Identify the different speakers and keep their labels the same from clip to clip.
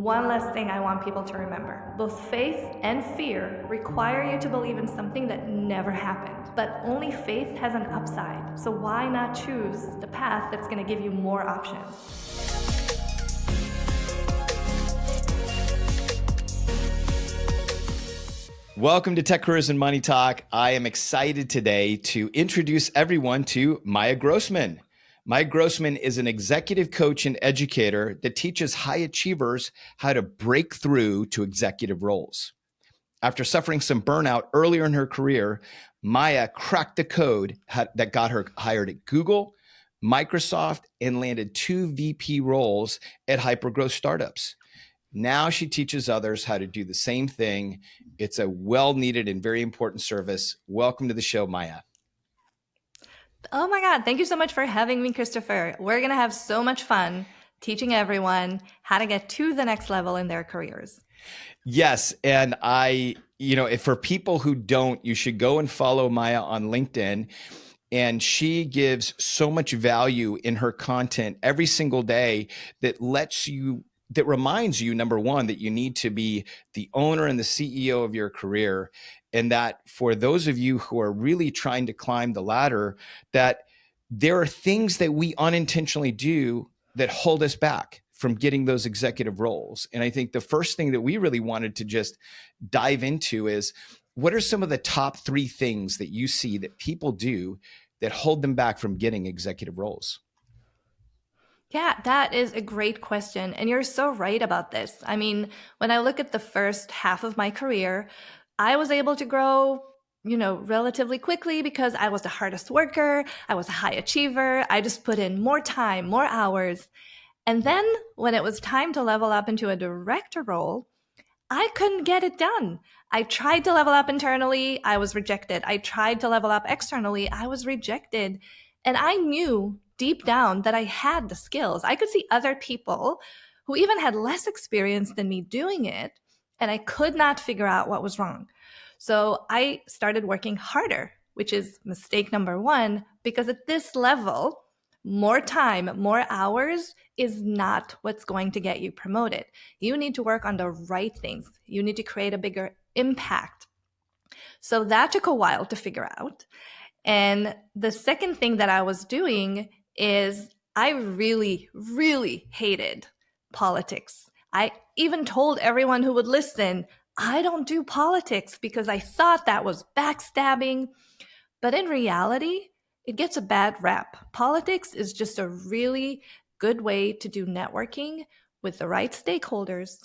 Speaker 1: one last thing I want people to remember. Both faith and fear require you to believe in something that never happened. But only faith has an upside. So why not choose the path that's going to give you more options?
Speaker 2: Welcome to Tech Careers and Money Talk. I am excited today to introduce everyone to Maya Grossman. Maya Grossman is an executive coach and educator that teaches high achievers how to break through to executive roles. After suffering some burnout earlier in her career, Maya cracked the code that got her hired at Google, Microsoft, and landed 2 VP roles at hypergrowth startups. Now she teaches others how to do the same thing. It's a well-needed and very important service. Welcome to the show, Maya.
Speaker 1: Oh my God, thank you so much for having me, Christopher. We're going to have so much fun teaching everyone how to get to the next level in their careers.
Speaker 2: Yes, and if for people who don't, you should go and follow Maya on LinkedIn. And she gives so much value in her content every single day that reminds you, number one, that you need to be the owner and the CEO of your career. And that for those of you who are really trying to climb the ladder, that there are things that we unintentionally do that hold us back from getting those executive roles. And I think the first thing that we really wanted to just dive into is, what are some of the top 3 things that you see that people do that hold them back from getting executive roles?
Speaker 1: Yeah, that is a great question. And you're so right about this. I mean, when I look at the first half of my career, I was able to grow, relatively quickly because I was the hardest worker. I was a high achiever. I just put in more time, more hours. And then when it was time to level up into a director role, I couldn't get it done. I tried to level up internally. I was rejected. I tried to level up externally. I was rejected. And I knew deep down that I had the skills. I could see other people who even had less experience than me doing it, and I could not figure out what was wrong. So I started working harder, which is mistake number 1, because at this level, more time, more hours is not what's going to get you promoted. You need to work on the right things. You need to create a bigger impact. So that took a while to figure out. And the second thing that I was doing is I really, really hated politics. I even told everyone who would listen, I don't do politics, because I thought that was backstabbing. But in reality, it gets a bad rap. Politics is just a really good way to do networking with the right stakeholders.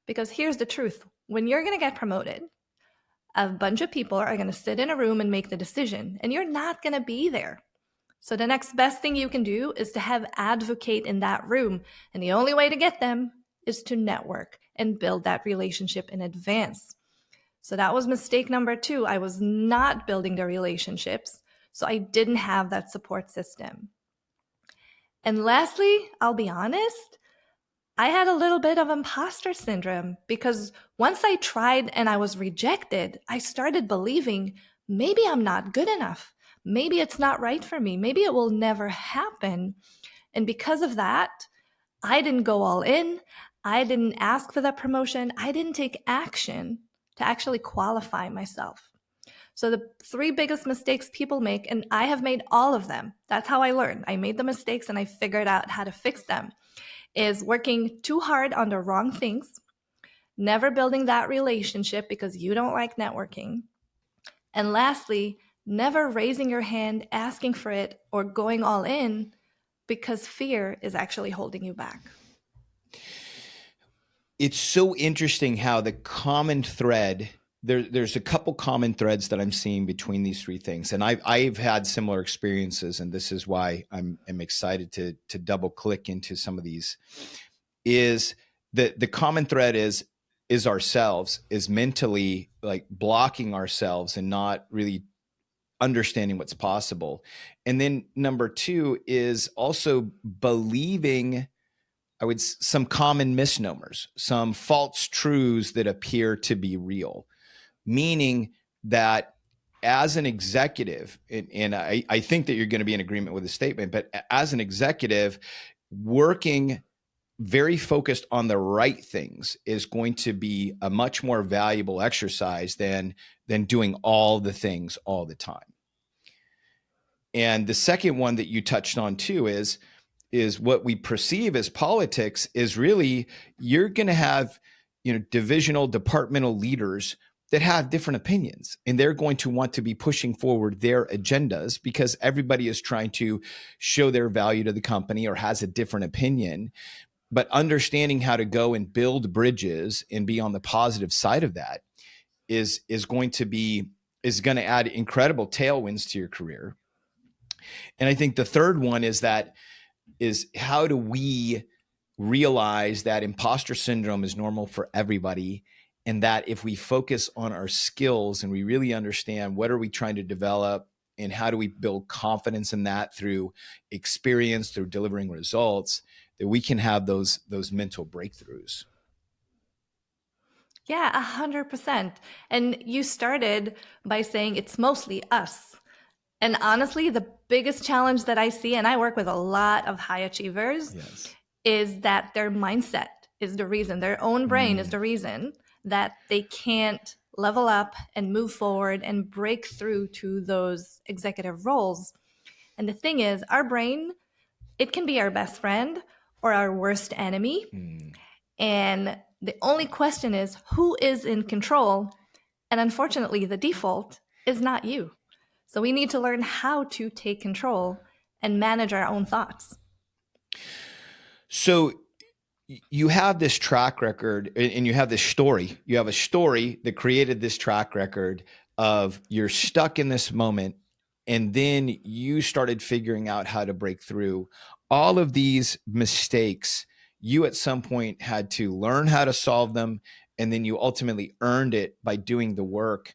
Speaker 1: Because here's the truth. When you're going to get promoted, a bunch of people are going to sit in a room and make the decision, and you're not going to be there. So the next best thing you can do is to have advocate in that room. And the only way to get them is to network and build that relationship in advance. So that was mistake number 2. I was not building the relationships, so I didn't have that support system. And lastly, I'll be honest, I had a little bit of imposter syndrome, because once I tried and I was rejected, I started believing maybe I'm not good enough. Maybe it's not right for me. Maybe it will never happen. And because of that, I didn't go all in. I didn't ask for that promotion. I didn't take action to actually qualify myself. So the 3 biggest mistakes people make, and I have made all of them. That's how I learned. I made the mistakes and I figured out how to fix them. Is working too hard on the wrong things, never building that relationship because you don't like networking, and lastly, never raising your hand, asking for it, or going all in because fear is actually holding you back.
Speaker 2: It's so interesting how the common thread, there's a couple common threads that I'm seeing between these 3 things. And I've had similar experiences, and this is why I'm excited to double click into some of these. Is the common thread is ourselves, is mentally like blocking ourselves and not really understanding what's possible. And then number 2 is also believing, some common misnomers, some false truths that appear to be real, meaning that as an executive, and I think that you're going to be in agreement with the statement, but as an executive, working very focused on the right things is going to be a much more valuable exercise than doing all the things all the time. And the second one that you touched on too is what we perceive as politics is really you're going to have, divisional departmental leaders that have different opinions, and they're going to want to be pushing forward their agendas because everybody is trying to show their value to the company or has a different opinion. But understanding how to go and build bridges and be on the positive side of that is going to add incredible tailwinds to your career. And I think the third one is how do we realize that imposter syndrome is normal for everybody, and that if we focus on our skills and we really understand what are we trying to develop and how do we build confidence in that through experience, through delivering results, that we can have those mental breakthroughs.
Speaker 1: Yeah, 100%. And you started by saying it's mostly us. And honestly, the biggest challenge that I see, and I work with a lot of high achievers,
Speaker 2: Yes.
Speaker 1: is that their mindset is the reason, their own brain is the reason that they can't level up and move forward and break through to those executive roles. And the thing is, our brain, it can be our best friend or our worst enemy. And the only question is who is in control? And unfortunately, the default is not you. So we need to learn how to take control and manage our own thoughts.
Speaker 2: So you have this track record and you have this story. You have a story that created this track record of you're stuck in this moment, and then you started figuring out how to break through all of these mistakes. You at some point had to learn how to solve them, and then you ultimately earned it by doing the work.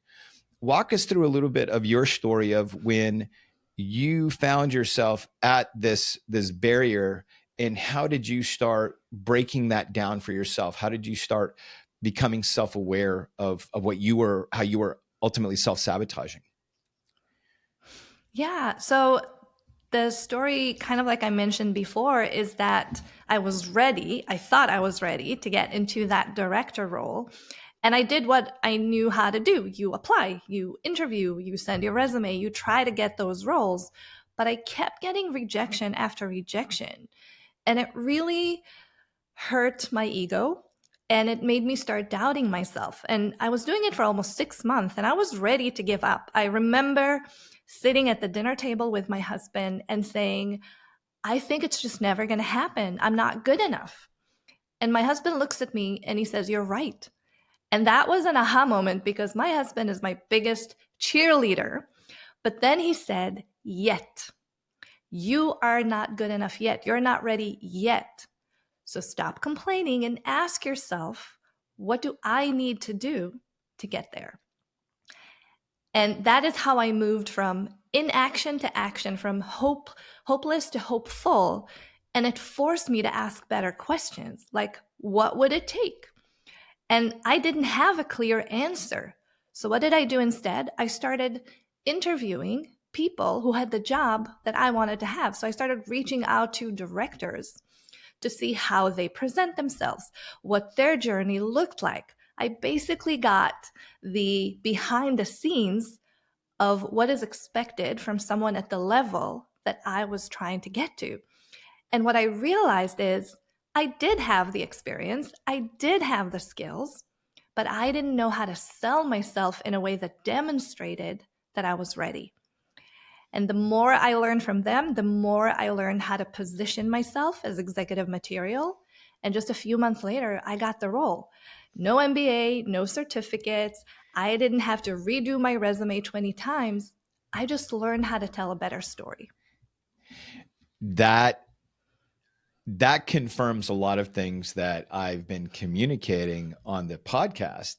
Speaker 2: Walk us through a little bit of your story of when you found yourself at this barrier, and how did you start breaking that down for yourself? How did you start becoming self-aware of how you were ultimately self-sabotaging?
Speaker 1: Yeah. So the story, kind of like I mentioned before, is that I was ready. I thought I was ready to get into that director role. And I did what I knew how to do. You apply, you interview, you send your resume, you try to get those roles. But I kept getting rejection after rejection. And it really hurt my ego, and it made me start doubting myself. And I was doing it for almost 6 months, and I was ready to give up. I remember sitting at the dinner table with my husband and saying, I think it's just never going to happen. I'm not good enough. And my husband looks at me and he says, You're right. And that was an aha moment because my husband is my biggest cheerleader. But then he said, Yet. You are not good enough yet. You're not ready yet. So stop complaining and ask yourself, what do I need to do to get there? And that is how I moved from inaction to action, from hopeless to hopeful. And it forced me to ask better questions like, what would it take? And I didn't have a clear answer. So what did I do instead? I started interviewing people who had the job that I wanted to have. So I started reaching out to directors to see how they present themselves, what their journey looked like. I basically got the behind the scenes of what is expected from someone at the level that I was trying to get to. And what I realized is I did have the experience, I did have the skills, but I didn't know how to sell myself in a way that demonstrated that I was ready. And the more I learned from them, the more I learned how to position myself as executive material. And just a few months later, I got the role. No MBA, no certificates. I didn't have to redo my resume 20 times. I just learned how to tell a better story.
Speaker 2: That confirms a lot of things that I've been communicating on the podcast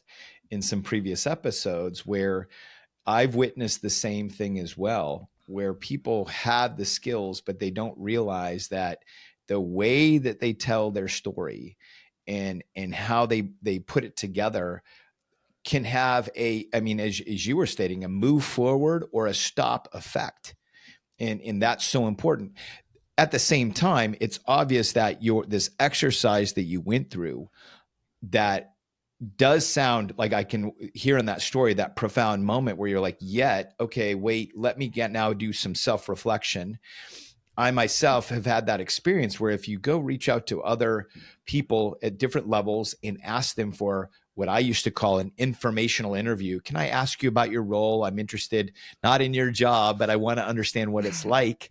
Speaker 2: in some previous episodes, where I've witnessed the same thing as well, where people have the skills, but they don't realize that the way that they tell their story and how they put it together can have as you were stating, a move forward or a stop effect. And that's so important. At the same time, it's obvious that this exercise that you went through that does sound like I can hear in that story, that profound moment where you're like, yet, okay, wait, let me now do some self-reflection. I myself have had that experience where if you go reach out to other people at different levels and ask them for what I used to call an informational interview, can I ask you about your role? I'm interested not in your job, but I want to understand what it's like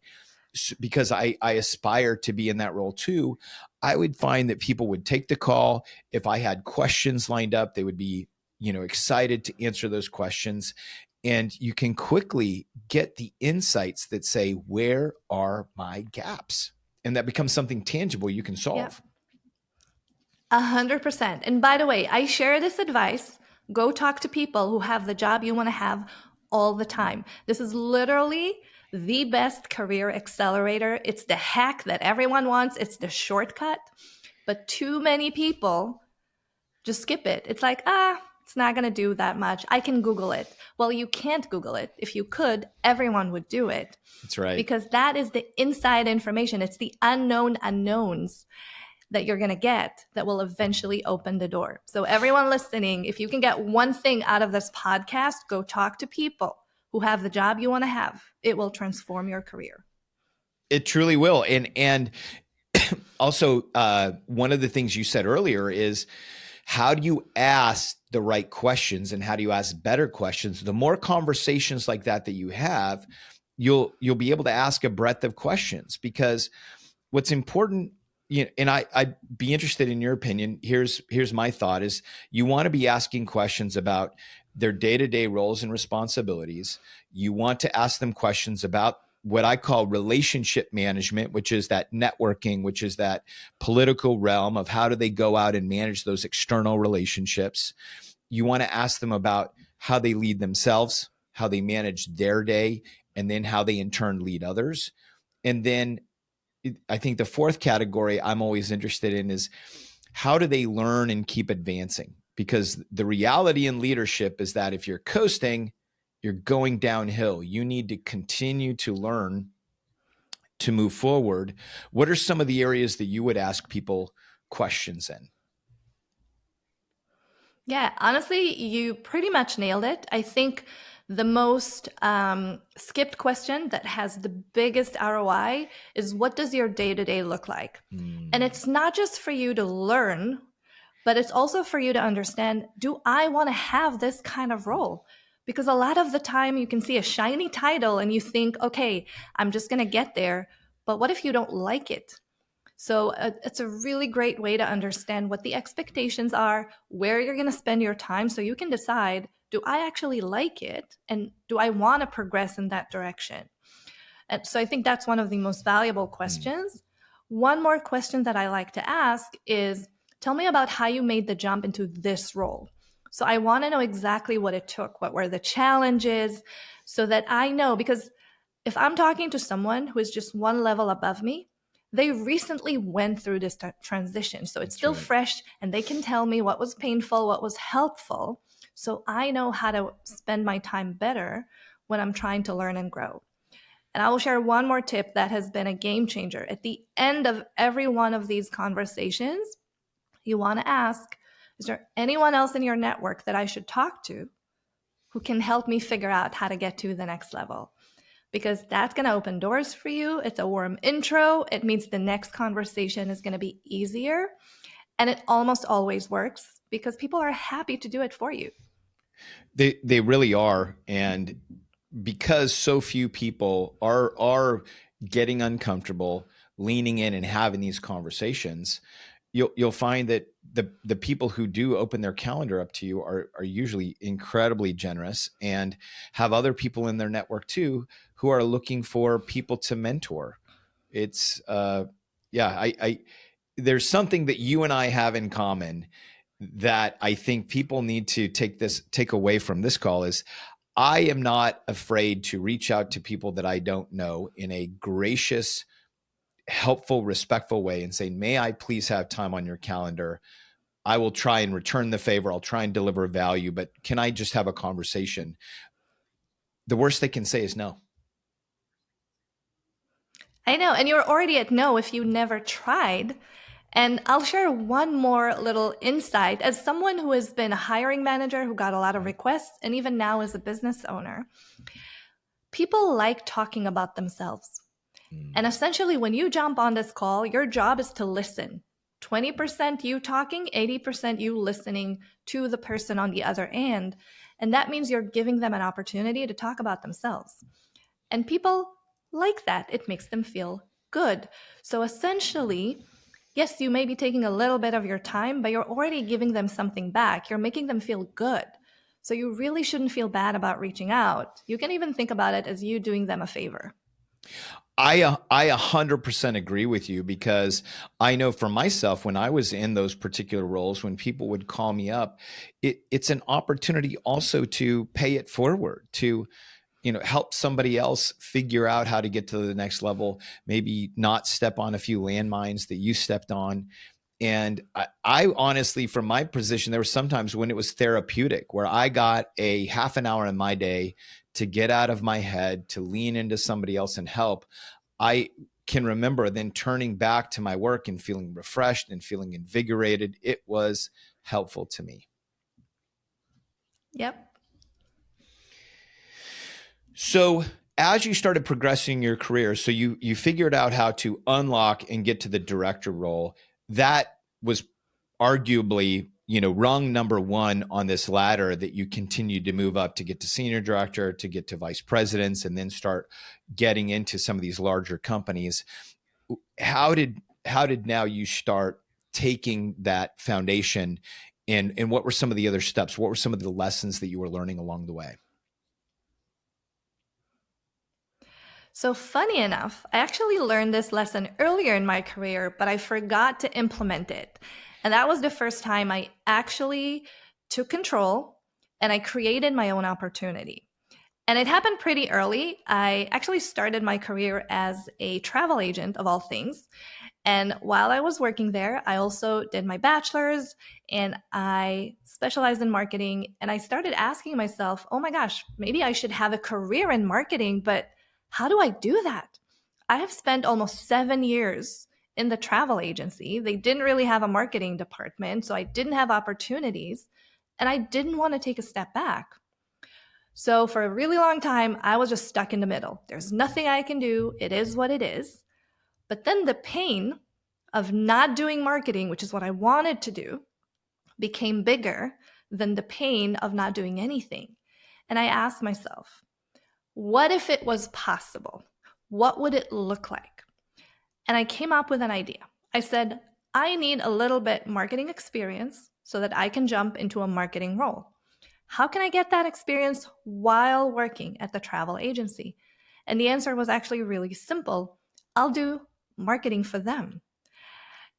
Speaker 2: because I aspire to be in that role too. I would find that people would take the call. If I had questions lined up, they would be, excited to answer those questions. And you can quickly get the insights that say, where are my gaps? And that becomes something tangible you can
Speaker 1: Yeah.
Speaker 2: solve.
Speaker 1: 100%. And by the way, I share this advice. Go talk to people who have the job you want to have all the time. This is literally the best career accelerator. It's the hack that everyone wants, it's the shortcut. But too many people just skip it. It's like, it's not going to do that much. I can Google it. Well, you can't Google it. If you could, everyone would do it.
Speaker 2: That's right.
Speaker 1: Because that is the inside information. It's the unknown unknowns that you're going to get that will eventually open the door. So everyone listening, if you can get one thing out of this podcast, go talk to people who have the job you want to have. It will transform your career.
Speaker 2: It truly will. And also, one of the things you said earlier is, how do you ask the right questions and how do you ask better questions? The more conversations like that you have, you'll be able to ask a breadth of questions, because what's important, and I'd be interested in your opinion. Here's my thought is, you want to be asking questions about their day-to-day roles and responsibilities. You want to ask them questions about what I call relationship management, which is that networking, which is that political realm of how do they go out and manage those external relationships. You want to ask them about how they lead themselves, how they manage their day, and then how they in turn lead others. And then I think the fourth category I'm always interested in is, how do they learn and keep advancing? Because the reality in leadership is that if you're coasting, you're going downhill. You need to continue to learn to move forward. What are some of the areas that you would ask people questions in?
Speaker 1: Yeah, honestly, you pretty much nailed it. I think the most skipped question that has the biggest ROI is, what does your day to day look like? And it's not just for you to learn, but it's also for you to understand, do I want to have this kind of role? Because a lot of the time you can see a shiny title and you think, okay, I'm just going to get there. But what if you don't like it? So it's a really great way to understand what the expectations are, where you're going to spend your time, so you can decide, do I actually like it? And do I want to progress in that direction? And so I think that's one of the most valuable questions. One more question that I like to ask is, tell me about how you made the jump into this role. So I want to know exactly what it took, what were the challenges, so that I know, because if I'm talking to someone who is just one level above me, they recently went through this transition. So it's still fresh, and they can tell me what was painful, what was helpful. So I know how to spend my time better when I'm trying to learn and grow. And I will share one more tip that has been a game changer. At the end of every one of these conversations, you want to ask, is there anyone else in your network that I should talk to who can help me figure out how to get to the next level? Because that's going to open doors for you. It's a warm intro. It means the next conversation is going to be easier. And it almost always works because people are happy to do it for you.
Speaker 2: They really are. And because so few people are getting uncomfortable, leaning in and having these conversations, you'll find that the people who do open their calendar up to you are usually incredibly generous and have other people in their network too who are looking for people to mentor. It's I there's something that you and I have in common that I think people need to take away from this call is, I am not afraid to reach out to people that I don't know in a gracious, helpful, respectful way and say, may I please have time on your calendar? I will try and return the favor. I'll try and deliver value, but can I just have a conversation? The worst they can say is no.
Speaker 1: I know. And you're already at no if you never tried. And I'll share one more little insight. As someone who has been a hiring manager who got a lot of requests, and even now as a business owner, people like talking about themselves. And essentially, when you jump on this call, your job is to listen. 20% you talking, 80% you listening to the person on the other end. And that means you're giving them an opportunity to talk about themselves. And people like that. It makes them feel good. So essentially, yes, you may be taking a little bit of your time, but you're already giving them something back. You're making them feel good. So you really shouldn't feel bad about reaching out. You can even think about it as you doing them a favor.
Speaker 2: I 100% agree with you, because I know for myself, when I was in those particular roles, when people would call me up, it's an opportunity also to pay it forward, to help somebody else figure out how to get to the next level, maybe not step on a few landmines that you stepped on. And I honestly, from my position, there were sometimes when it was therapeutic, where I got a half an hour in my day to get out of my head, to lean into somebody else and help. I can remember then turning back to my work and feeling refreshed and feeling invigorated. It was helpful to me.
Speaker 1: Yep.
Speaker 2: So as you started progressing your career, so you figured out how to unlock and get to the director role. That was arguably, rung number one on this ladder that you continued to move up to get to senior director, to get to vice presidents, and then start getting into some of these larger companies. How did now you start taking that foundation, and what were some of the other steps? What were some of the lessons that you were learning along the way?
Speaker 1: So, funny enough, I actually learned this lesson earlier in my career, but I forgot to implement it. And that was the first time I actually took control and I created my own opportunity. And it happened pretty early. I actually started my career as a travel agent, of all things. And while I was working there, I also did my bachelor's and I specialized in marketing. And I started asking myself, oh my gosh, maybe I should have a career in marketing, but how do I do that? I have spent almost 7 years in the travel agency. They didn't really have a marketing department, so I didn't have opportunities. And I didn't want to take a step back. So for a really long time, I was just stuck in the middle. There's nothing I can do. It is what it is. But then the pain of not doing marketing, which is what I wanted to do, became bigger than the pain of not doing anything. And I asked myself, what if it was possible? What would it look like? And I came up with an idea. I said, I need a little bit marketing experience so that I can jump into a marketing role. How can I get that experience while working at the travel agency? And the answer was actually really simple. I'll do marketing for them.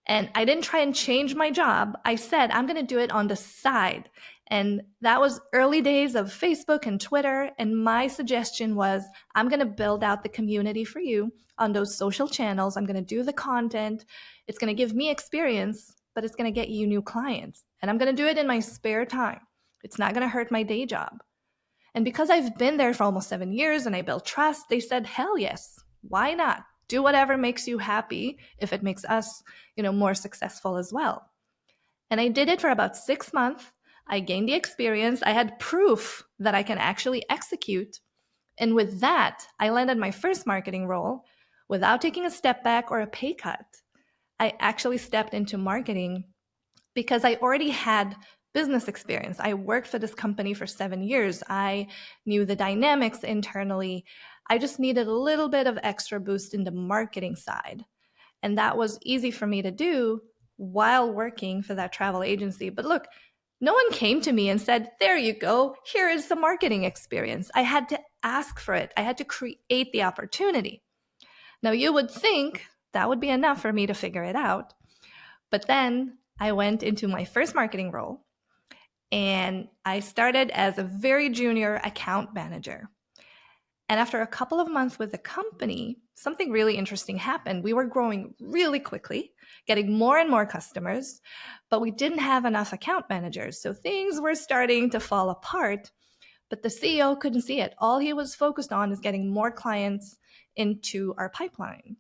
Speaker 1: And I didn't try and change my job. I said, I'm going to do it on the side. And that was early days of Facebook and Twitter. And my suggestion was, I'm going to build out the community for you on those social channels. I'm going to do the content. It's going to give me experience, but it's going to get you new clients. And I'm going to do it in my spare time. It's not going to hurt my day job. And because I've been there for almost 7 years and I built trust, they said, hell yes, why not? Do whatever makes you happy if it makes us, more successful as well. And I did it for about 6 months. I gained the experience. I had proof that I can actually execute. And with that, I landed my first marketing role without taking a step back or a pay cut. I actually stepped into marketing because I already had business experience. I worked for this company for 7 years. I knew the dynamics internally. I just needed a little bit of extra boost in the marketing side. And that was easy for me to do while working for that travel agency. But look, no one came to me and said, there you go, here is the marketing experience. I had to ask for it. I had to create the opportunity. Now, you would think that would be enough for me to figure it out. But then I went into my first marketing role and I started as a very junior account manager. And after a couple of months with the company, something really interesting happened. We were growing really quickly, getting more and more customers, but we didn't have enough account managers. So things were starting to fall apart, but the CEO couldn't see it. All he was focused on is getting more clients into our pipeline.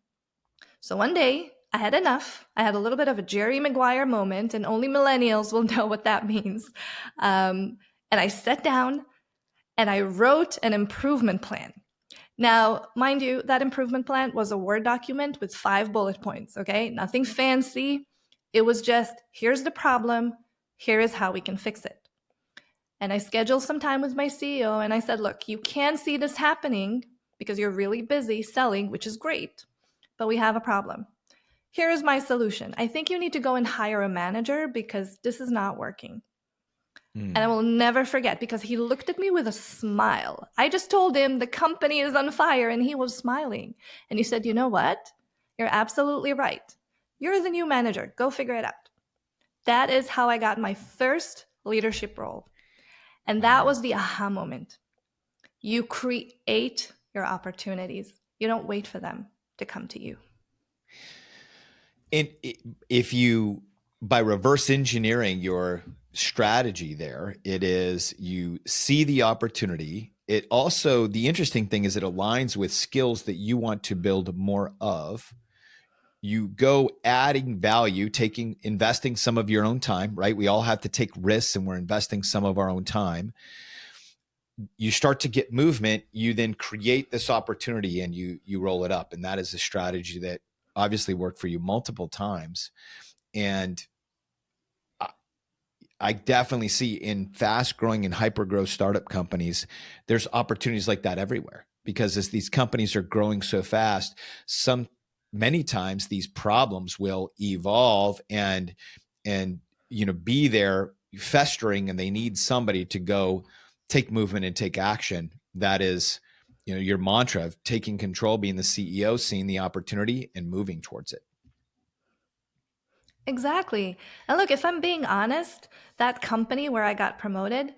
Speaker 1: So one day, I had enough. I had a little bit of a Jerry Maguire moment, and only millennials will know what that means. And I sat down and I wrote an improvement plan. Now, mind you, that improvement plan was a Word document with 5 bullet points, okay? Nothing fancy. It was just, here's the problem, here is how we can fix it. And I scheduled some time with my CEO and I said, look, you can see this happening because you're really busy selling, which is great, but we have a problem. Here is my solution. I think you need to go and hire a manager because this is not working. And I will never forget because he looked at me with a smile. I just told him the company is on fire and he was smiling. And he said, you know what? You're absolutely right. You're the new manager. Go figure it out. That is how I got my first leadership role. And that was the aha moment. You create your opportunities. You don't wait for them to come to you.
Speaker 2: And if you, by reverse engineering your strategy there, it is you see the opportunity. It also, the interesting thing is it aligns with skills that you want to build more of. You go adding value, investing some of your own time, right? We all have to take risks and we're investing some of our own time. You start to get movement, you then create this opportunity and you roll it up. And that is a strategy that obviously worked for you multiple times. And I definitely see in fast growing and hyper growth startup companies, there's opportunities like that everywhere, because as these companies are growing so fast, many times these problems will evolve and be there festering, and they need somebody to go take movement and take action. That is, your mantra of taking control, being the CEO, seeing the opportunity and moving towards it.
Speaker 1: Exactly. And look, if I'm being honest, that company where I got promoted,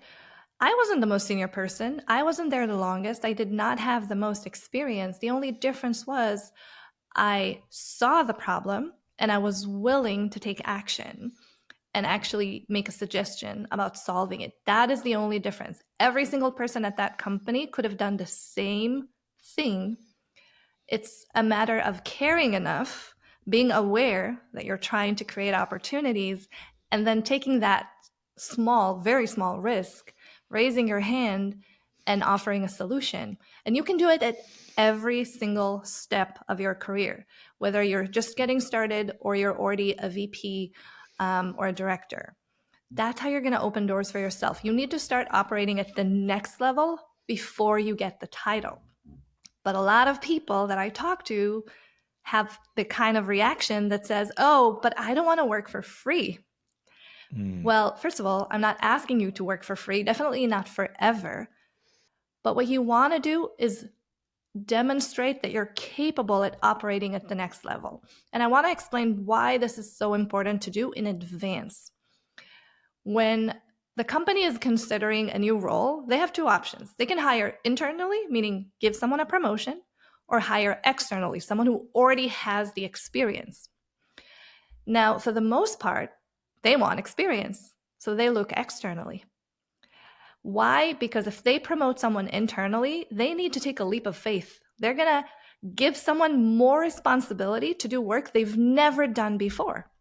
Speaker 1: I wasn't the most senior person. I wasn't there the longest. I did not have the most experience. The only difference was I saw the problem and I was willing to take action and actually make a suggestion about solving it. That is the only difference. Every single person at that company could have done the same thing. It's a matter of caring enough, being aware that you're trying to create opportunities, and then taking that small, very small risk, raising your hand and offering a solution. And you can do it at every single step of your career, whether you're just getting started or you're already a VP or a director. That's how you're going to open doors for yourself. You need to start operating at the next level before you get the title. But a lot of people that I talk to have the kind of reaction that says, oh, but I don't want to work for free. Well, first of all, I'm not asking you to work for free, definitely not forever. But what you want to do is demonstrate that you're capable at operating at the next level. And I want to explain why this is so important to do in advance. When the company is considering a new role, they have 2 options. They can hire internally, meaning give someone a promotion, or hire externally, someone who already has the experience. Now, for the most part, they want experience, so they look externally. Why? Because if they promote someone internally, they need to take a leap of faith. They're going to give someone more responsibility to do work they've never done before.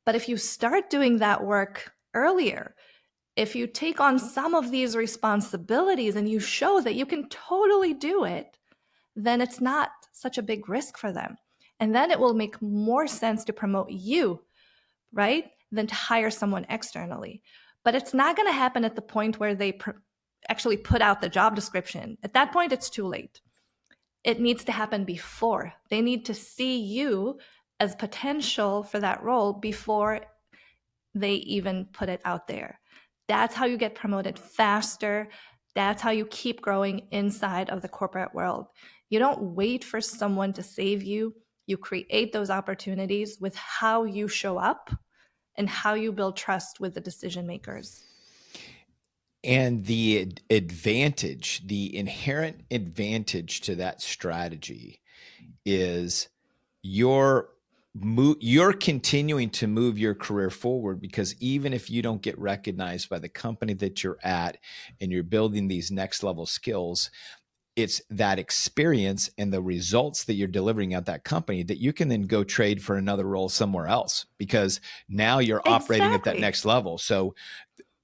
Speaker 1: But if you start doing that work earlier, if you take on some of these responsibilities and you show that you can totally do it, then it's not such a big risk for them. And then it will make more sense to promote you, right, than to hire someone externally. But it's not going to happen at the point where they actually put out the job description. At that point, it's too late. It needs to happen before. They need to see you as potential for that role before they even put it out there. That's how you get promoted faster. That's how you keep growing inside of the corporate world. You don't wait for someone to save you. You create those opportunities with how you show up and how you build trust with the decision makers.
Speaker 2: And the advantage, the inherent advantage to that strategy is you're continuing to move your career forward, because even if you don't get recognized by the company that you're at and you're building these next level skills, it's that experience and the results that you're delivering at that company that you can then go trade for another role somewhere else, because now you're operating at that
Speaker 1: Exactly.
Speaker 2: next level. So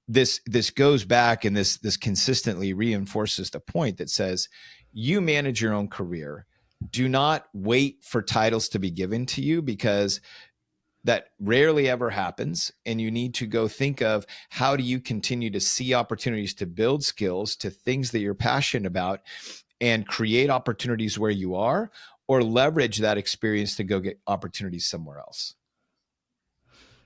Speaker 2: this goes back, and this consistently reinforces the point that says you manage your own career. Do not wait for titles to be given to you, because that rarely ever happens. And you need to go think of, how do you continue to see opportunities to build skills to things that you're passionate about and create opportunities where you are, or leverage that experience to go get opportunities somewhere else.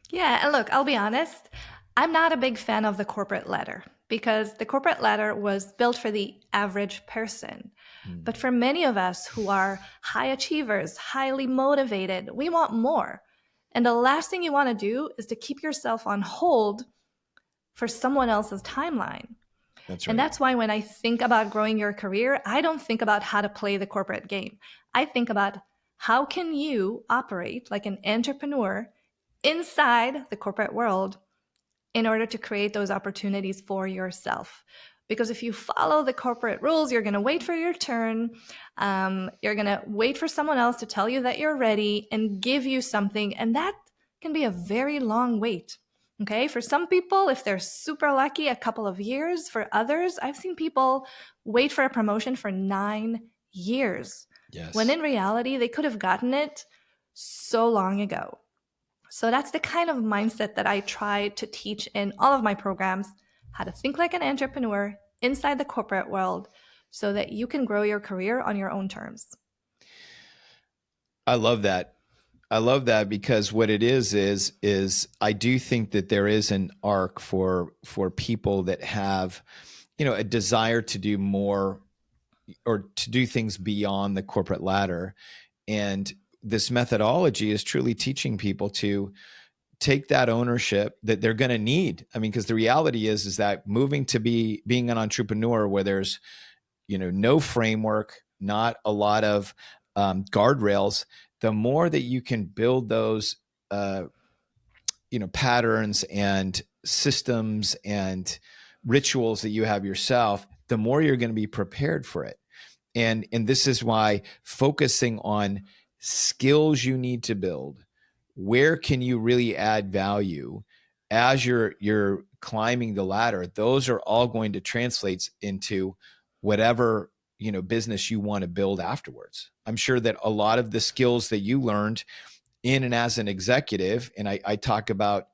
Speaker 1: Yeah, and look, I'll be honest, I'm not a big fan of the corporate ladder because the corporate ladder was built for the average person. But for many of us who are high achievers, highly motivated, we want more. And the last thing you want to do is to keep yourself on hold for someone else's timeline.
Speaker 2: That's
Speaker 1: And
Speaker 2: right.
Speaker 1: that's why when I think about growing your career, I don't think about how to play the corporate game. I think about how can you operate like an entrepreneur inside the corporate world in order to create those opportunities for yourself. Because if you follow the corporate rules, you're going to wait for your turn. You're going to wait for someone else to tell you that you're ready and give you something. And that can be a very long wait. Okay. For some people, if they're super lucky, a couple of years. For others, I've seen people wait for a promotion for 9 years, when
Speaker 2: Yes.
Speaker 1: in reality, they could have gotten it so long ago. So that's the kind of mindset that I try to teach in all of my programs, how to think like an entrepreneur inside the corporate world so that you can grow your career on your own terms.
Speaker 2: I love that. I love that, because what it is I do think that there is an arc for people that have, a desire to do more, or to do things beyond the corporate ladder. And this methodology is truly teaching people to take that ownership that they're going to need. I mean, because the reality is that moving to being an entrepreneur where there's, no framework, not a lot of guardrails, the more that you can build those, patterns and systems and rituals that you have yourself, the more you're going to be prepared for it. And this is why focusing on skills you need to build, where can you really add value as you're climbing the ladder, those are all going to translate into whatever, business you want to build afterwards. I'm sure that a lot of the skills that you learned in and as an executive, and I talk about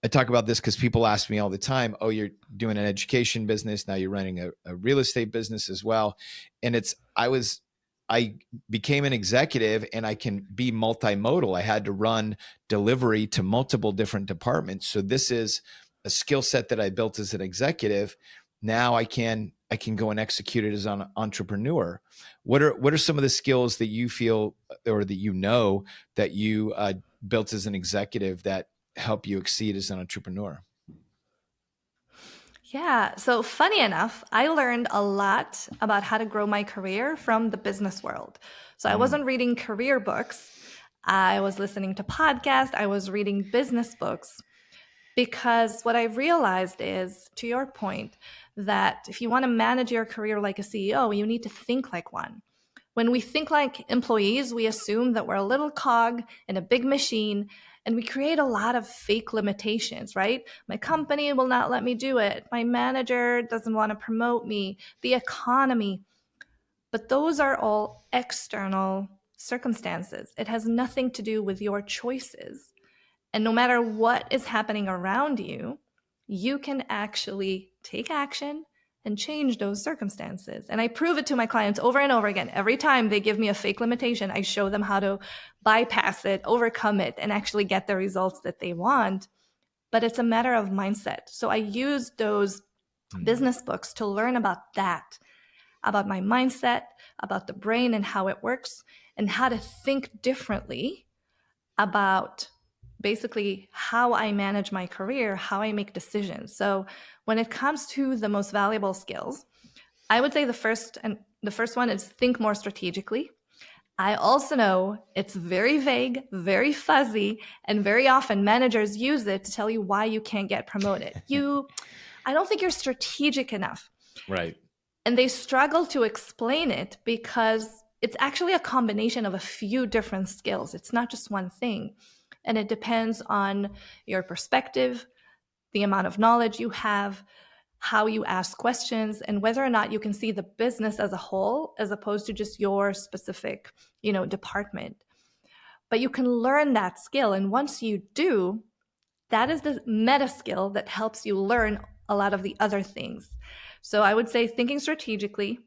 Speaker 2: this because people ask me all the time, oh, you're doing an education business. Now you're running a real estate business as well. And I became an executive, and I can be multimodal. I had to run delivery to multiple different departments. So this is a skill set that I built as an executive. Now I can go and execute it as an entrepreneur. What are some of the skills that you feel, or that that you built as an executive, that help you exceed as an entrepreneur?
Speaker 1: Yeah, so funny enough, I learned a lot about how to grow my career from the business world. So I
Speaker 2: Mm,
Speaker 1: wasn't reading career books, I was listening to podcasts, I was reading business books. Because what I realized is, to your point, that if you want to manage your career like a CEO, you need to think like one. When we think like employees, we assume that we're a little cog in a big machine, and we create a lot of fake limitations, right? My company will not let me do it. My manager doesn't want to promote me. The economy. But those are all external circumstances. It has nothing to do with your choices. And no matter what is happening around you, you can actually take action and change those circumstances. And I prove it to my clients over and over again. Every time they give me a fake limitation, I show them how to bypass it, overcome it, and actually get the results that they want. But it's a matter of mindset. So I use those
Speaker 2: mm,
Speaker 1: business books to learn about that, about my mindset, about the brain and how it works, and how to think differently about basically how I manage my career, how I make decisions. So when it comes to the most valuable skills, I would say the first one is think more strategically. I also know it's very vague, very fuzzy, and very often managers use it to tell you why you can't get promoted. I don't think you're strategic enough.
Speaker 2: right.
Speaker 1: And they struggle to explain it because it's actually a combination of a few different skills. It's not just one thing. And it depends on your perspective, the amount of knowledge you have, how you ask questions, and whether or not you can see the business as a whole as opposed to just your specific, department. But you can learn that skill. And once you do, that is the meta skill that helps you learn a lot of the other things. So I would say thinking strategically,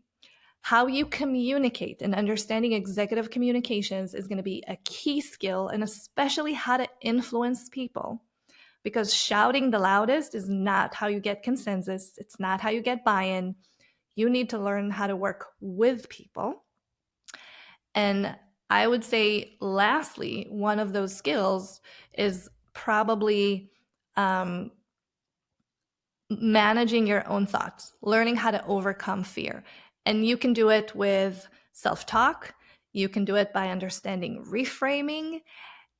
Speaker 1: how you communicate and understanding executive communications is going to be a key skill, and especially how to influence people. Because shouting the loudest is not how you get consensus. It's not how you get buy-in. You need to learn how to work with people. And I would say, lastly, one of those skills is probably managing your own thoughts, learning how to overcome fear. And you can do it with self-talk. You can do it by understanding reframing.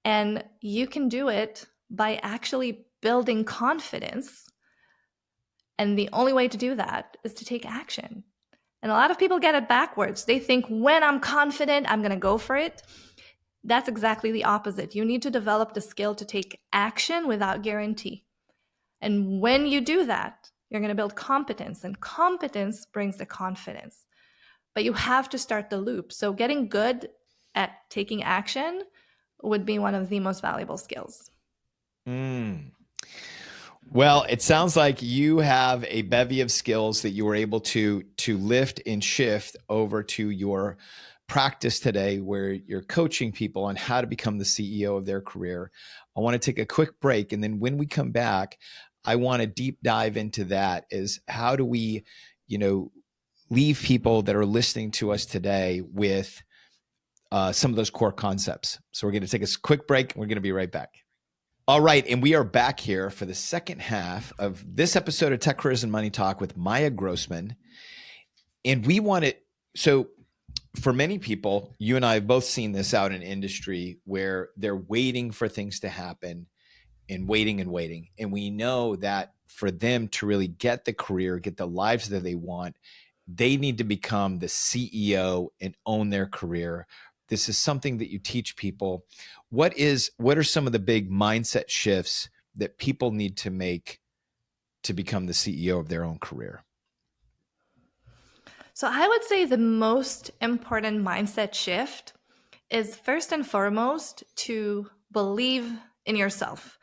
Speaker 1: And you can do it by actually building confidence. And the only way to do that is to take action. And a lot of people get it backwards. They think when I'm confident, I'm going to go for it. That's exactly the opposite. You need to develop the skill to take action without guarantee. And when you do that, you're going to build competence, and competence brings the confidence. But you have to start the loop. So getting good at taking action would be one of the most valuable skills.
Speaker 2: Well, it sounds like you have a bevy of skills that you were able to lift and shift over to your practice today, where you're coaching people on how to become the CEO of their career. I want to take a quick break, and then when we come back, I want to deep dive into that. Is how do we, leave people that are listening to us today with some of those core concepts. So we're going to take a quick break, and we're going to be right back. All right, and we are back here for the second half of this episode of Tech Careers and Money Talk with Maya Grossman. And we want to, so for many people, you and I have both seen this out in industry where they're waiting for things to happen and waiting and waiting. And we know that for them to really get the career, get the lives that they want, they need to become the CEO and own their career. This is something that you teach people. What are some of the big mindset shifts that people need to make to become the CEO of their own career?
Speaker 1: So I would say the most important mindset shift is first and foremost to believe in yourself.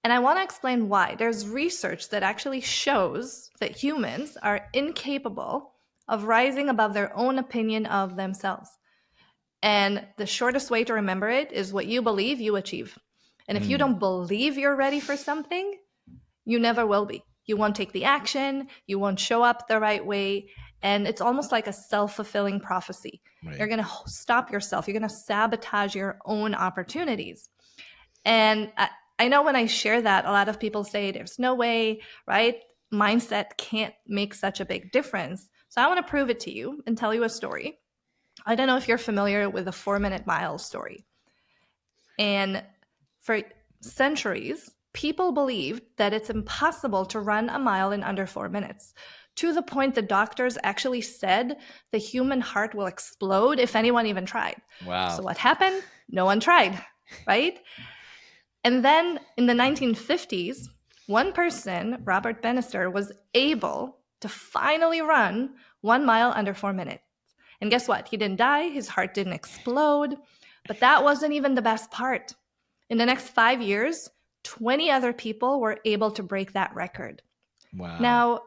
Speaker 1: And I want to explain why. There's research that actually shows that humans are incapable of rising above their own opinion of themselves. And the shortest way to remember it is what you believe, you achieve. And if you don't believe you're ready for something, you never will be. You won't take the action, you won't show up the right way. And it's almost like a self-fulfilling prophecy. Right. You're going to stop yourself. You're going to sabotage your own opportunities. And I know when I share that, a lot of people say there's no way, right? Mindset can't make such a big difference. So I want to prove it to you and tell you a story. I don't know if you're familiar with the 4-minute mile story. And for centuries, people believed that it's impossible to run a mile in under 4 minutes, to the point the doctors actually said the human heart will explode if anyone even tried. Wow. So what happened? No one tried, right? And then in the 1950s, one person, Robert Bannister, was able to finally run 1 mile under 4 minutes. And guess what? He didn't die. His heart didn't explode. But that wasn't even the best part. In the next 5 years, 20 other people were able to break that record. Wow. Now,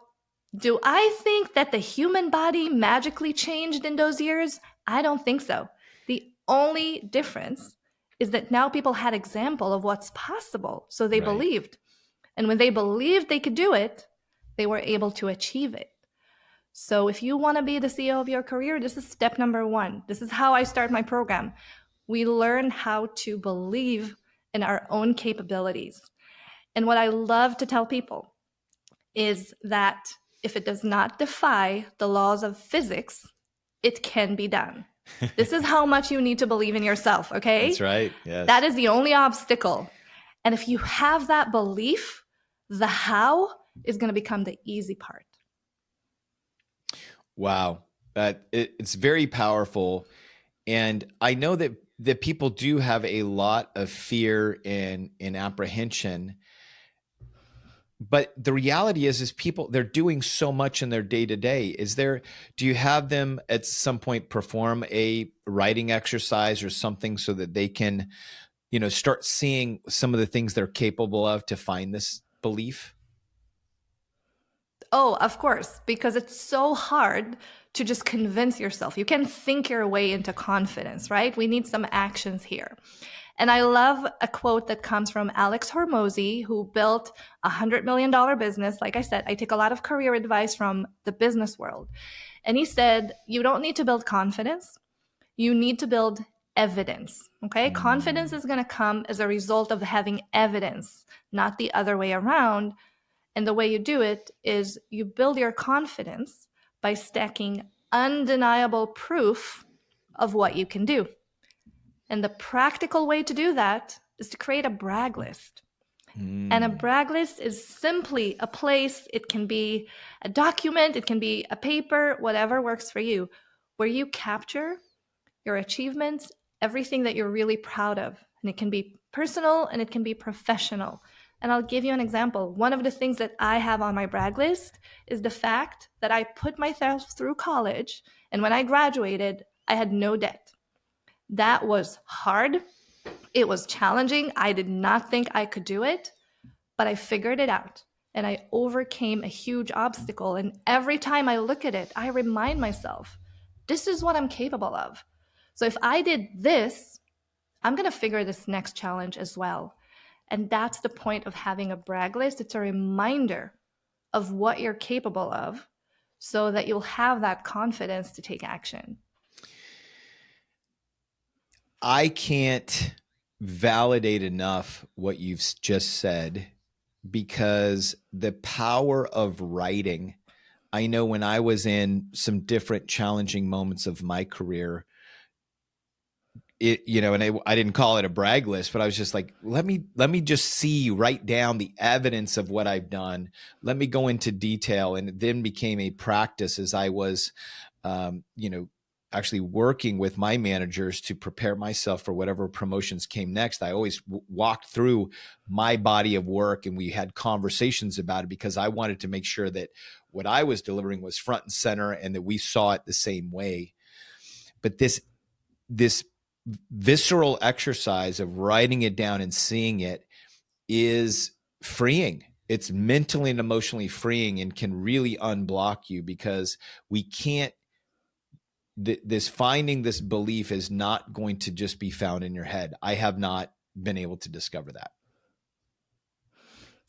Speaker 1: do I think that the human body magically changed in those years? I don't think so. The only difference is that now people had example of what's possible, so they believed. And when they believed they could do it, they were able to achieve it. So if you want to be the CEO of your career, this is step number 1. This is how I start my program. We learn how to believe in our own capabilities. And what I love to tell people is that if it does not defy the laws of physics, it can be done. This is how much you need to believe in yourself, okay?
Speaker 2: That's right, yes.
Speaker 1: That is the only obstacle. And if you have that belief, the how is going to become the easy part.
Speaker 2: Wow. It's very powerful. And I know that people do have a lot of fear and apprehension. But the reality is people, they're doing so much in their day to day. Do you have them at some point perform a writing exercise or something so that they can, start seeing some of the things they're capable of to find this belief?
Speaker 1: Oh, of course, because it's so hard to just convince yourself. You can think your way into confidence, right? We need some actions here. And I love a quote that comes from Alex Hormozy, who built $100 million business. Like I said, I take a lot of career advice from the business world. And he said, you don't need to build confidence. You need to build evidence. Okay. Confidence
Speaker 2: Mm.
Speaker 1: is going to come as a result of having evidence, not the other way around. And the way you do it is you build your confidence by stacking undeniable proof of what you can do. And the practical way to do that is to create a brag list. And a
Speaker 2: Mm.
Speaker 1: brag list is simply a place, it can be a document, it can be a paper, whatever works for you, where you capture your achievements, everything that you're really proud of. And it can be personal and it can be professional. And I'll give you an example. One of the things that I have on my brag list is the fact that I put myself through college. And when I graduated, I had no debt. That was hard. It was challenging. I did not think I could do it, but I figured it out and I overcame a huge obstacle. And every time I look at it, I remind myself, this is what I'm capable of. So if I did this, I'm going to figure this next challenge as well. And that's the point of having a brag list. It's a reminder of what you're capable of so that you'll have that confidence to take action.
Speaker 2: I can't validate enough what you've just said, because the power of writing, I know when I was in some different challenging moments of my career, and I didn't call it a brag list, but I was just like, let me just write down the evidence of what I've done. Let me go into detail. And it then became a practice as I was, um, you know, actually working with my managers to prepare myself for whatever promotions came next. I always walked through my body of work and we had conversations about it, because I wanted to make sure that what I was delivering was front and center and that we saw it the same way. But this visceral exercise of writing it down and seeing it is freeing. It's mentally and emotionally freeing and can really unblock you, because we can't, this finding this belief is not going to just be found in your head. I have not been able to discover that.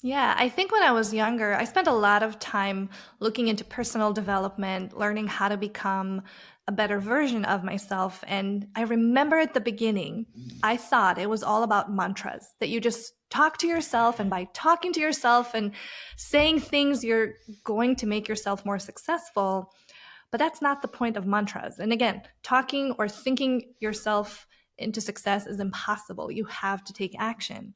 Speaker 1: Yeah, I think when I was younger, I spent a lot of time looking into personal development, learning how to become a better version of myself. And I remember at the beginning, I thought it was all about mantras, that you just talk to yourself, and by talking to yourself and saying things, you're going to make yourself more successful. But that's not the point of mantras. And again, talking or thinking yourself into success is impossible. You have to take action.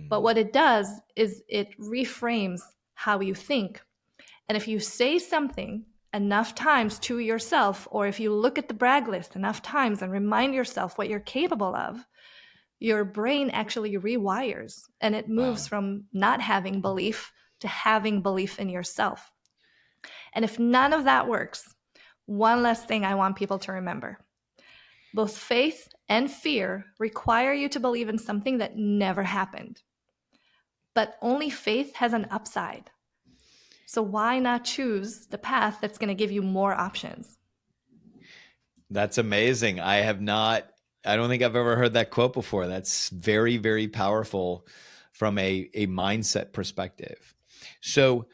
Speaker 1: But
Speaker 2: Mm.
Speaker 1: what it does is it reframes how you think. And if you say something enough times to yourself, or if you look at the brag list enough times and remind yourself what you're capable of, your brain actually rewires and it moves
Speaker 2: Wow.
Speaker 1: from not having belief to having belief in yourself. And if none of that works, one last thing I want people to remember: both faith and fear require you to believe in something that never happened. But only faith has an upside. So why not choose the path that's going to give you more options?
Speaker 2: That's amazing. I don't think I've ever heard that quote before. That's very, very powerful from a mindset perspective. So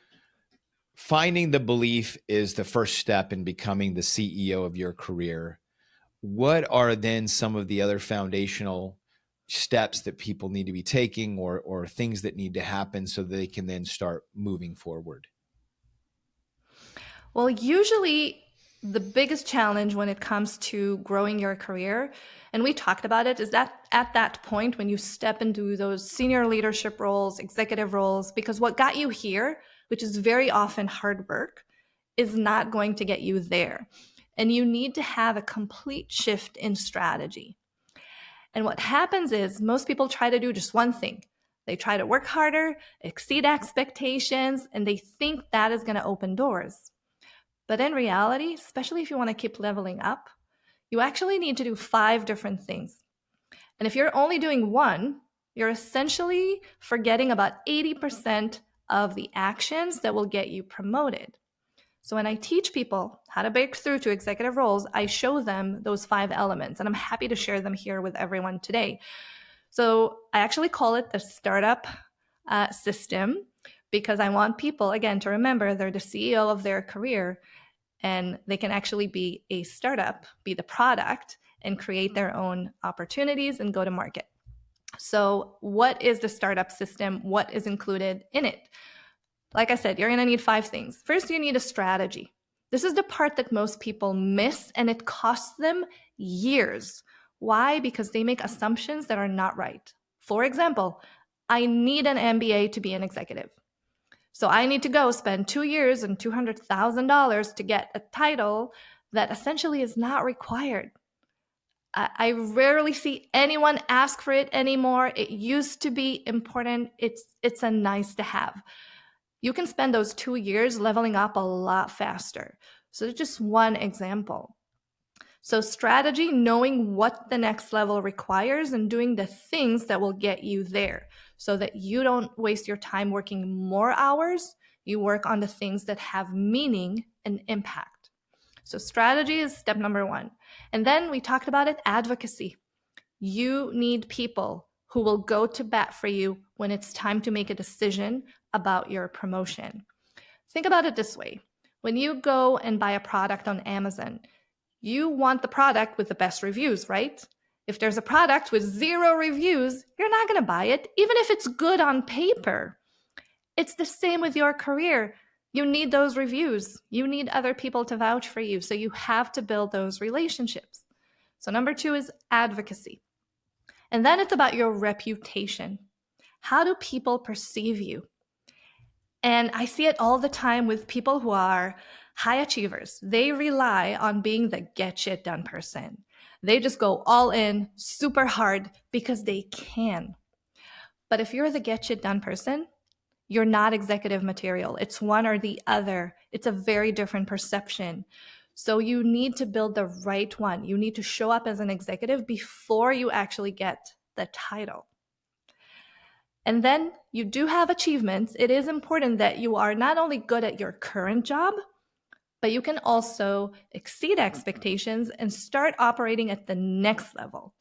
Speaker 2: finding the belief is the first step in becoming the CEO of your career. What are then some of the other foundational steps that people need to be taking, or things that need to happen so they can then start moving forward?
Speaker 1: Well, usually the biggest challenge when it comes to growing your career, and we talked about it, is that at that point when you step into those senior leadership roles, executive roles, because what got you here, which is very often hard work, is not going to get you there. And you need to have a complete shift in strategy. And what happens is most people try to do just one thing. They try to work harder, exceed expectations, and they think that is going to open doors. But in reality, especially if you want to keep leveling up, you actually need to do 5 different things. And if you're only doing one, you're essentially forgetting about 80% of the actions that will get you promoted. So when I teach people how to break through to executive roles, I show them those 5 elements, and I'm happy to share them here with everyone today. So I actually call it the startup system, because I want people, again, to remember they're the CEO of their career, and they can actually be a startup, be the product, and create their own opportunities and go to market. So what is the startup system? What is included in it? Like I said, you're going to need 5 things. First, you need a strategy. This is the part that most people miss, and it costs them years. Why? Because they make assumptions that are not right. For example, I need an MBA to be an executive. So I need to go spend 2 years and $200,000 to get a title that essentially is not required. I rarely see anyone ask for it anymore. It used to be important. It's a nice to have. You can spend those 2 years leveling up a lot faster. So that's just one example. So strategy, knowing what the next level requires and doing the things that will get you there so that you don't waste your time working more hours. You work on the things that have meaning and impact. So strategy is step number 1. And then we talked about it, advocacy. You need people who will go to bat for you when it's time to make a decision about your promotion. Think about it this way. When you go and buy a product on Amazon, you want the product with the best reviews, right? If there's a product with 0 reviews, you're not going to buy it, even if it's good on paper. It's the same with your career. You need those reviews. You need other people to vouch for you. So you have to build those relationships. So number 2 is advocacy. And then it's about your reputation. How do people perceive you? And I see it all the time with people who are high achievers. They rely on being the get shit done person. They just go all in super hard because they can. But if you're the get shit done person, you're not executive material. It's one or the other. It's a very different perception. So you need to build the right one. You need to show up as an executive before you actually get the title. And then you do have achievements. It is important that you are not only good at your current job, but you can also exceed expectations and start operating at the next level.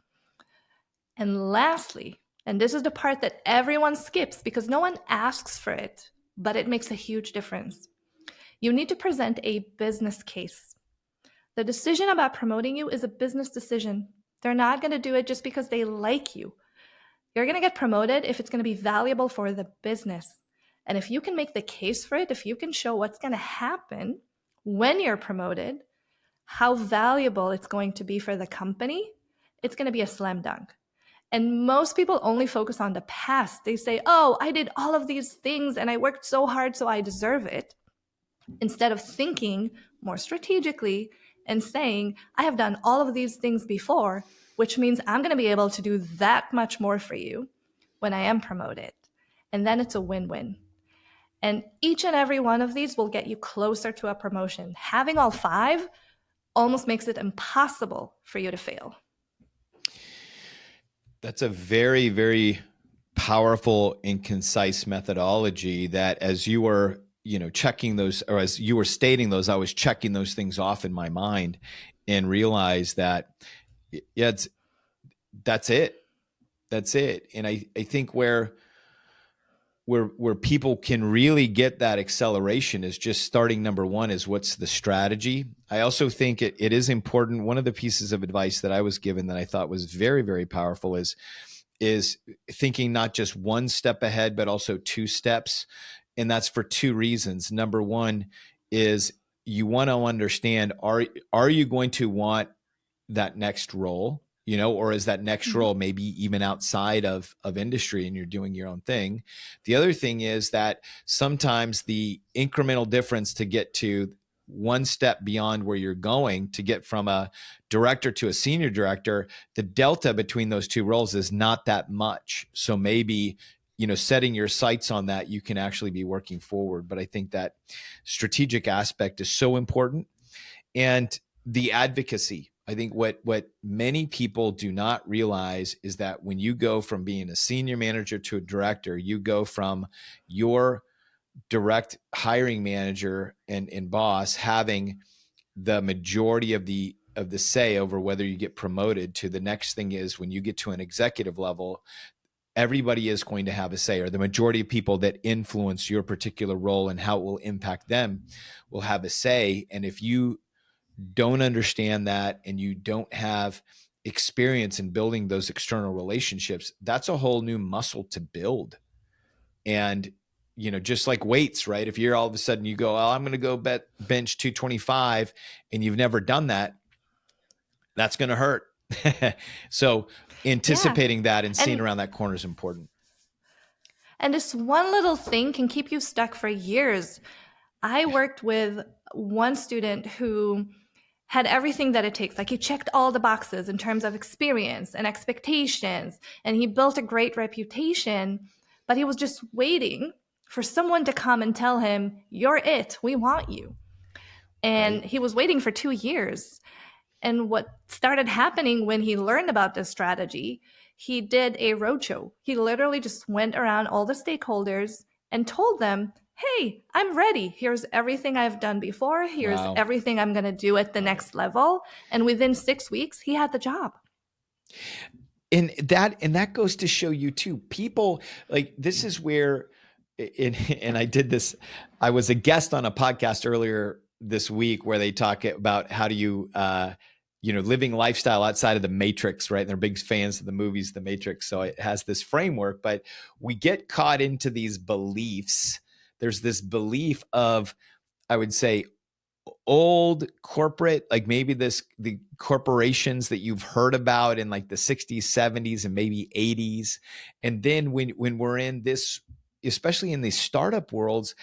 Speaker 1: And lastly, and this is the part that everyone skips because no one asks for it, but it makes a huge difference. You need to present a business case. The decision about promoting you is a business decision. They're not going to do it just because they like you. You're going to get promoted if it's going to be valuable for the business. And if you can make the case for it, if you can show what's going to happen when you're promoted, how valuable it's going to be for the company, it's going to be a slam dunk. And most people only focus on the past. They say, oh, I did all of these things and I worked so hard, so I deserve it. Instead of thinking more strategically and saying, I have done all of these things before, which means I'm going to be able to do that much more for you when I am promoted. And then it's a win-win. And each and every one of these will get you closer to a promotion. Having all 5 almost makes it impossible for you to fail.
Speaker 2: That's a very, very powerful and concise methodology that as you were, checking those, or as you were stating those, I was checking those things off in my mind and realized that, yeah, that's it. That's it. And I think where people can really get that acceleration is just starting. Number 1 is what's the strategy. I also think it is important. One of the pieces of advice that I was given that I thought was very, very powerful is thinking not just 1 step ahead, but also 2 steps. And that's for 2 reasons. Number 1 is you want to understand, are you going to want that next role? Or is that next role maybe even outside of industry and you're doing your own thing? The other thing is that sometimes the incremental difference to get to one step beyond where you're going to get from a director to a senior director, the delta between those two roles is not that much. So maybe, setting your sights on that, you can actually be working forward. But I think that strategic aspect is so important. And the advocacy, I think what many people do not realize is that when you go from being a senior manager to a director, you go from your direct hiring manager and boss having the majority of the say over whether you get promoted, to the next thing is when you get to an executive level, everybody is going to have a say, or the majority of people that influence your particular role and how it will impact them will have a say. And if you don't understand that and you don't have experience in building those external relationships, that's a whole new muscle to build. And just like weights, right? If you're all of a sudden you go, oh, I'm going to go bench 225, and you've never done that, that's going to hurt. So
Speaker 1: Yeah.
Speaker 2: anticipating that and seeing
Speaker 1: And
Speaker 2: around that corner is important.
Speaker 1: and this one little thing can keep you stuck for years. I worked with one student who had everything that it takes. Like, he checked all the boxes in terms of experience and expectations, and he built a great reputation, but he was just waiting for someone to come and tell him, "You're it. We want you."
Speaker 2: Right.
Speaker 1: And he was waiting for 2 years. And what started happening when he learned about this strategy, he did a roadshow. He literally just went around all the stakeholders and told them, "Hey, I'm ready. Here's everything I've done before. Here's
Speaker 2: Wow.
Speaker 1: everything I'm going to do at the next level." And within 6 weeks, he had the job.
Speaker 2: And that goes to show you too, people, like, this is where, and I did this, I was a guest on a podcast earlier this week where they talk about how do you living lifestyle outside of the matrix, right? And they're big fans of the movies The Matrix, so it has this framework. But we get caught into these beliefs. There's this belief of, I would say, old corporate, like maybe the corporations that you've heard about in like the 60s, 70s, and maybe 80s. And then when we're in this, especially in these startup worlds,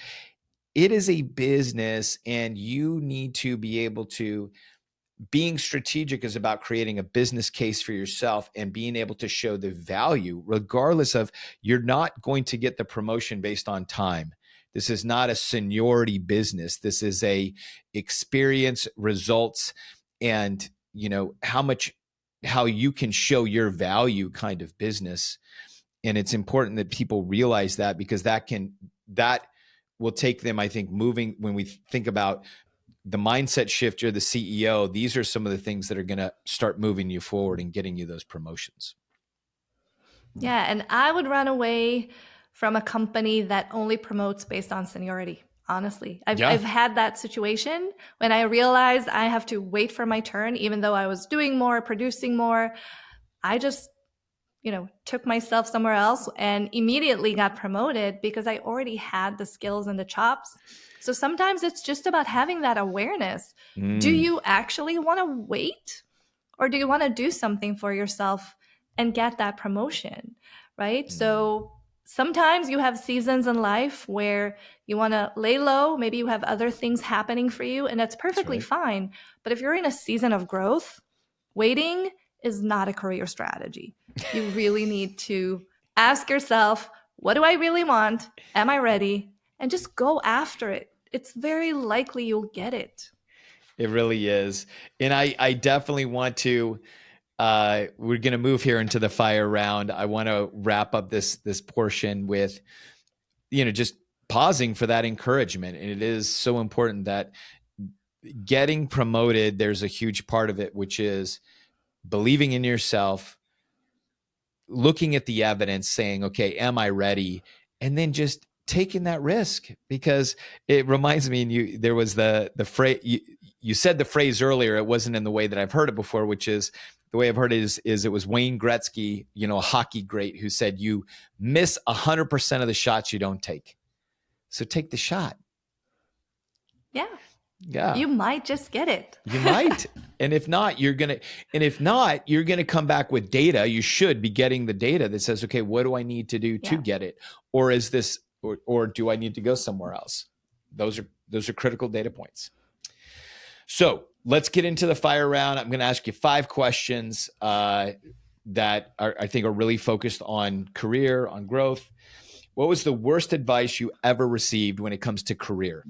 Speaker 2: it is a business, and you need to be able to, being strategic is about creating a business case for yourself and being able to show the value, regardless of, you're not going to get the promotion based on time. This is not a seniority business. This is a experience, results, and how you can show your value kind of business. And it's important that people realize that, because that will take them, I think, moving. When we think about the mindset shift, you're the CEO, these are some of the things that are going to start moving you forward and getting you those promotions.
Speaker 1: Yeah, and I would run away from a company that only promotes based on seniority. Honestly,
Speaker 2: Yeah.
Speaker 1: I've had that situation when I realized I have to wait for my turn, even though I was doing more, producing more. I just, took myself somewhere else and immediately got promoted because I already had the skills and the chops. So sometimes it's just about having that awareness. Do
Speaker 2: Mm,
Speaker 1: you actually want to wait, or do you want to do something for yourself and get that promotion? Right?
Speaker 2: mm,
Speaker 1: So sometimes you have seasons in life where you want to lay low. Maybe you have other things happening for you, and that's
Speaker 2: that's
Speaker 1: perfectly
Speaker 2: right.
Speaker 1: fine. But if you're in a season of growth, waiting is not a career strategy. You really need to ask yourself, what do I really want? Am I ready? And just go after it. It's very likely you'll get it.
Speaker 2: It really is. And I definitely want to, we're going to move here into the fire round. I want to wrap up this portion with, just pausing for that encouragement. And it is so important that getting promoted, there's a huge part of it, which is believing in yourself, looking at the evidence, saying, okay, am I ready? And then just taking that risk, because it reminds me, and there was the phrase, you said the phrase earlier, it wasn't in the way that I've heard it before, which is, the way I've heard it is it was Wayne Gretzky, a hockey great, who said, you miss 100% of the shots you don't take. So take the shot.
Speaker 1: Yeah,
Speaker 2: Yeah.
Speaker 1: you might just get it.
Speaker 2: You might. And if not, you're going to come back with data. You should be getting the data that says, okay, what do I need to do to
Speaker 1: Yeah.
Speaker 2: get it? Or is this, or do I need to go somewhere else? Those are critical data points. So let's get into the fire round. I'm going to ask you 5 questions that I think are really focused on career, on growth. What was the worst advice you ever received when it comes to career?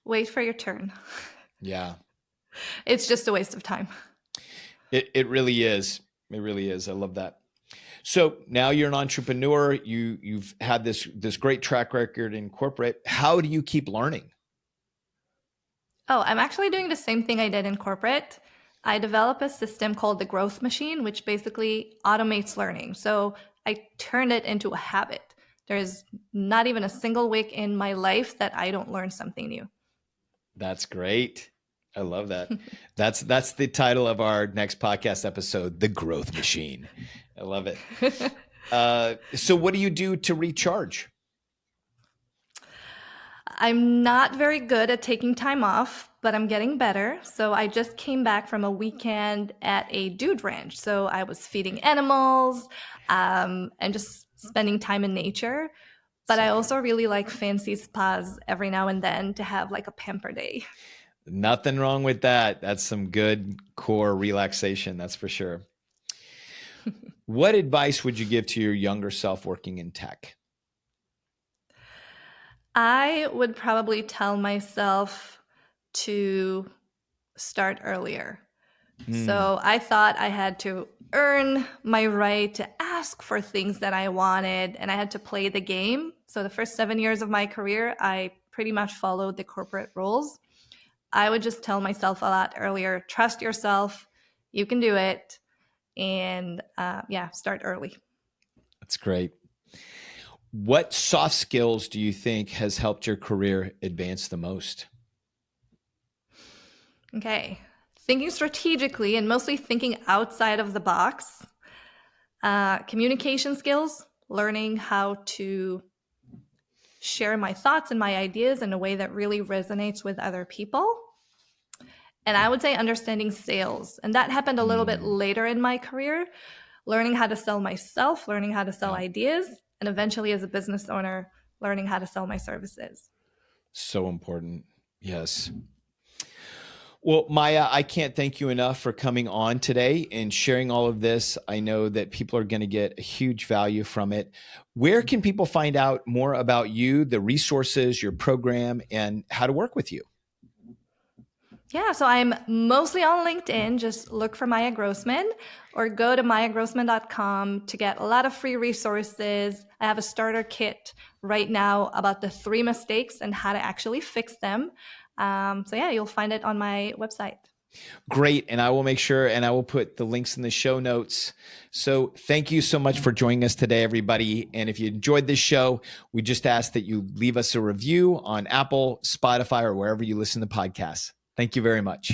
Speaker 1: Wait for your turn.
Speaker 2: Yeah,
Speaker 1: It's just a waste of time.
Speaker 2: it really is. It really is. I love that. So now you're an entrepreneur. You've had this great track record in corporate. How do you keep learning?
Speaker 1: Oh, I'm actually doing the same thing I did in corporate. I develop a system called the growth machine, which basically automates learning. So I turned it into a habit. There's not even a single week in my life that I don't learn something new.
Speaker 2: That's great. I love that. That's the title of our next podcast episode, The Growth Machine. I love it. So what do you do to recharge?
Speaker 1: I'm not very good at taking time off, but I'm getting better. So I just came back from a weekend at a dude ranch. So I was feeding animals and just spending time in nature. But I also really like fancy spas every now and then to have like a pamper day.
Speaker 2: Nothing wrong with that. That's some good core relaxation, that's for sure. What advice would you give to your younger self working in tech?
Speaker 1: I would probably tell myself to start earlier.
Speaker 2: Mm,
Speaker 1: So I thought I had to earn my right to ask for things that I wanted and I had to play the game. So the first 7 years of my career, I pretty much followed the corporate rules. I would just tell myself a lot earlier, trust yourself, you can do it. And yeah, start early.
Speaker 2: that's great. What soft skills do you think has helped your career advance the most?
Speaker 1: Okay. Thinking strategically and mostly thinking outside of the box. Communication skills, learning how to share my thoughts and my ideas in a way that really resonates with other people. And I would say understanding sales. And that happened a little bit
Speaker 2: Mm,
Speaker 1: later in my career, learning how to sell myself, learning how to sell
Speaker 2: yeah,
Speaker 1: ideas, and eventually as a business owner, learning how to sell my services.
Speaker 2: so important. Yes. Well, Maya, I can't thank you enough for coming on today and sharing all of this. I know that people are going to get a huge value from it. Where can people find out more about you, the resources, your program, and how to work with you?
Speaker 1: Yeah, so I'm mostly on LinkedIn. Just look for Maya Grossman or go to mayagrossman.com to get a lot of free resources. I have a starter kit right now about the 3 mistakes and how to actually fix them. So yeah, you'll find it on my website.
Speaker 2: Great. And I will make sure and I will put the links in the show notes. So thank you so much for joining us today, everybody. And if you enjoyed this show, we just ask that you leave us a review on Apple, Spotify, or wherever you listen to podcasts. Thank you very much.